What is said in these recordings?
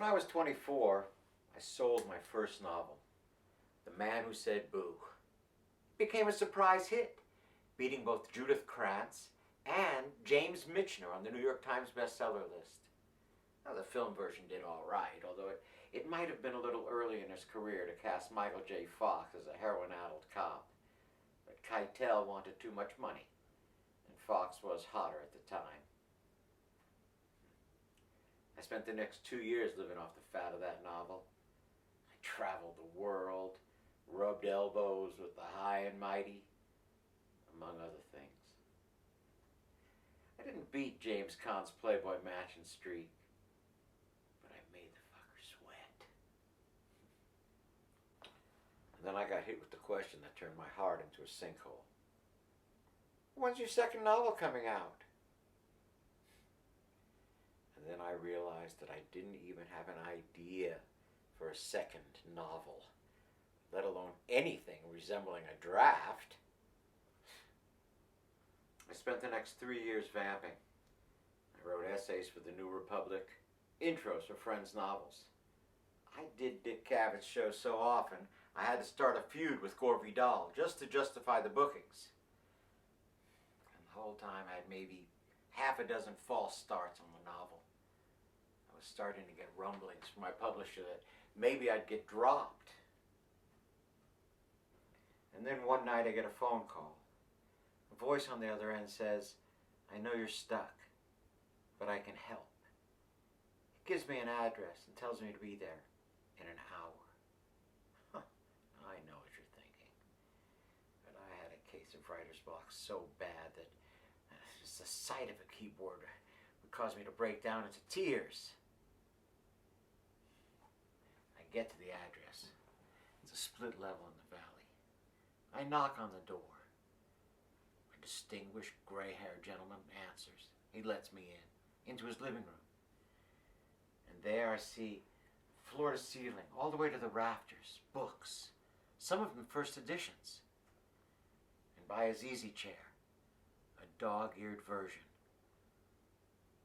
When I was 24, I sold my first novel, The Man Who Said Boo. It became a surprise hit, beating both Judith Krantz and James Michener on the New York Times bestseller list. Now, the film version did all right, although it might have been a little early in his career to cast Michael J. Fox as a heroin-addled cop. But Keitel wanted too much money, and Fox was hotter at the time. I spent the next 2 years living off the fat of that novel. I traveled the world, rubbed elbows with the high and mighty, among other things. I didn't beat James Caan's Playboy Mansion streak, but I made the fucker sweat. And then I got hit with the question that turned my heart into a sinkhole. When's your second novel coming out? And then I realized that I didn't even have an idea for a second novel, let alone anything resembling a draft. I spent the next 3 years vamping. I wrote essays for the New Republic, intros for friends' novels. I did Dick Cavett's show so often, I had to start a feud with Gore Vidal just to justify the bookings. And the whole time I had maybe half a dozen false starts on the novel. I was starting to get rumblings from my publisher that maybe I'd get dropped. And then one night I get a phone call. A voice on the other end says, "I know you're stuck, but I can help." It gives me an address and tells me to be there in an hour. Huh, I know what you're thinking. But I had a case of writer's block so bad that just the sight of a keyboard would cause me to break down into tears. I get to the address. It's a split level in the valley. I knock on the door. A distinguished gray-haired gentleman answers. He lets me into his living room. And there I see, floor to ceiling, all the way to the rafters, books, some of them first editions. And by his easy chair, a dog-eared version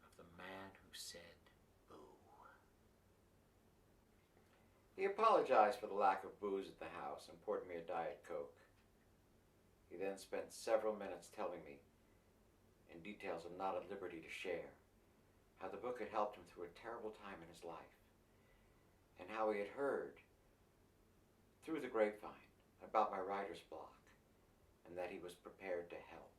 of The Man Who Said Boo. He apologized for the lack of booze at the house and poured me a Diet Coke. He then spent several minutes telling me, in details I'm not at liberty to share, how the book had helped him through a terrible time in his life, and how he had heard, through the grapevine, about my writer's block, and that he was prepared to help.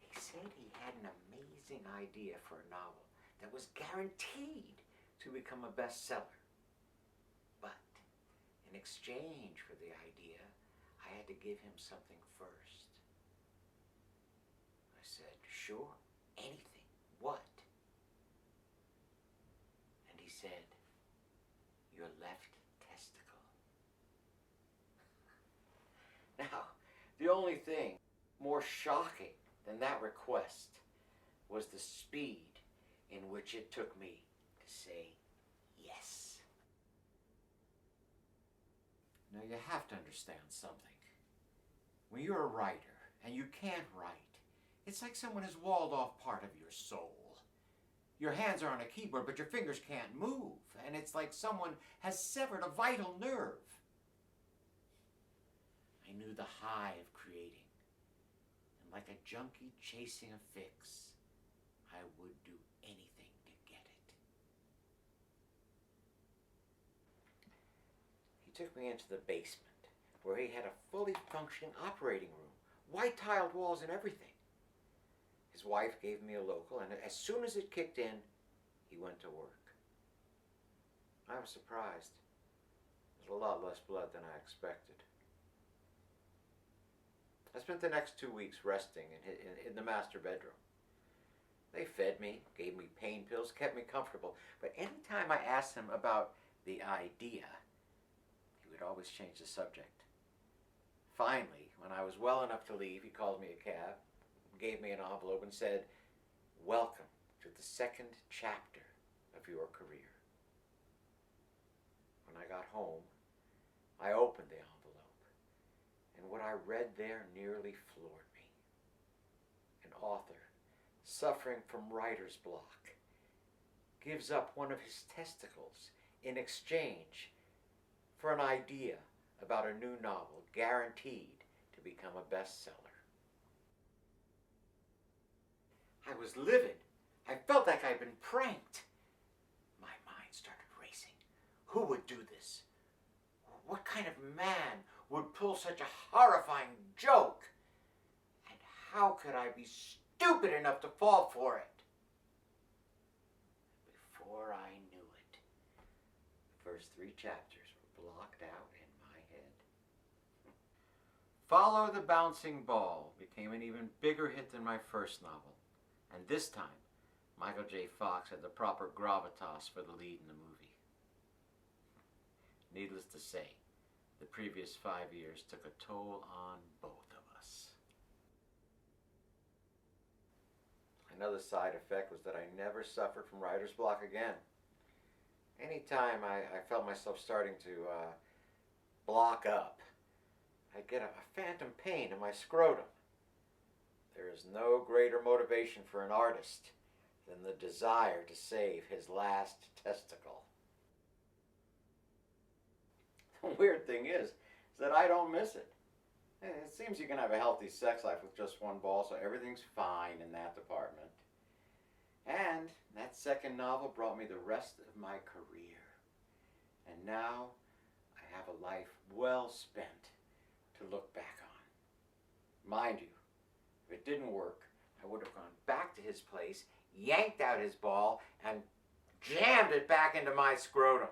He said he had an amazing idea for a novel that was guaranteed to become a bestseller. But in exchange for the idea, I had to give him something first. I said, "Sure, anything. What?" And he said, "Your left testicle." Now, the only thing more shocking than that request was the speed in which it took me to say yes. Now, you have to understand something. When you're a writer and you can't write, it's like someone has walled off part of your soul. Your hands are on a keyboard, but your fingers can't move, and it's like someone has severed a vital nerve. I knew the high of creating, and like a junkie chasing a fix, I would do anything to get it. He took me into the basement, where he had a fully functioning operating room, white-tiled walls and everything. His wife gave me a local, and as soon as it kicked in, he went to work. I was surprised. There's a lot less blood than I expected. I spent the next 2 weeks resting in the master bedroom. They fed me, gave me pain pills, kept me comfortable, but anytime I asked him about the idea, he would always change the subject. Finally, when I was well enough to leave, he called me a cab, gave me an envelope, and said, "Welcome to the second chapter of your career." When I got home, I opened the envelope, and what I read there nearly floored me. An author suffering from writer's block gives up one of his testicles in exchange for an idea about a new novel guaranteed to become a bestseller. I was livid. I felt like I'd been pranked. My mind started racing. Who would do this? What kind of man would pull such a horrifying joke? And how could I be stupid enough to fall for it? Before I knew it, the first 3 chapters were blocked out in my head. Follow the Bouncing Ball became an even bigger hit than my first novel. And this time, Michael J. Fox had the proper gravitas for the lead in the movie. Needless to say, the previous 5 years took a toll on both of us. Another side effect was that I never suffered from writer's block again. Anytime I felt myself starting to block up, I'd get a phantom pain in my scrotum. There is no greater motivation for an artist than the desire to save his last testicle. The weird thing is that I don't miss it. It seems you can have a healthy sex life with just one ball, so everything's fine in that department. And that second novel brought me the rest of my career. And now I have a life well spent to look back on. Mind you, if it didn't work, I would have gone back to his place, yanked out his ball, and jammed it back into my scrotum.